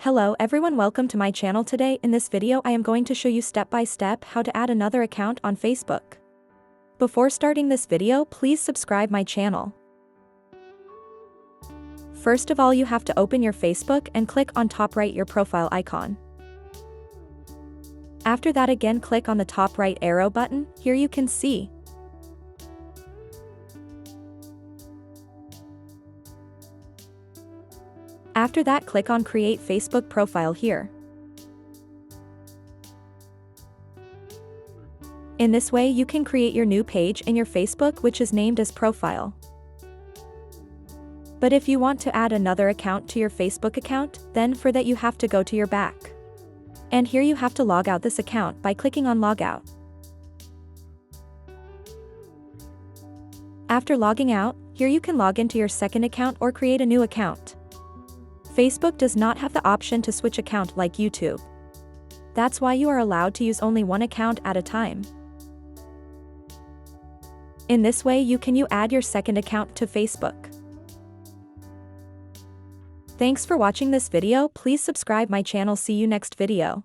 Hello everyone, welcome to my channel. Today in this video I am going to show you step by step how to add another account on Facebook. Before starting this video, please subscribe my channel. First of all, you have to open your Facebook and click on top right your profile icon. After that, again click on the top right arrow button. Here you can see After that, click on Create Facebook Profile here. In this way you can create your new page in your Facebook which is named as Profile. But if you want to add another account to your Facebook account, then for that you have to go to your back. And here you have to log out this account by clicking on Logout. After logging out, here you can log into your second account or create a new account. Facebook does not have the option to switch account like YouTube. That's why you are allowed to use only one account at a time. In this way you can add your second account to Facebook. Thanks for watching this video. Please subscribe my channel. See you next video.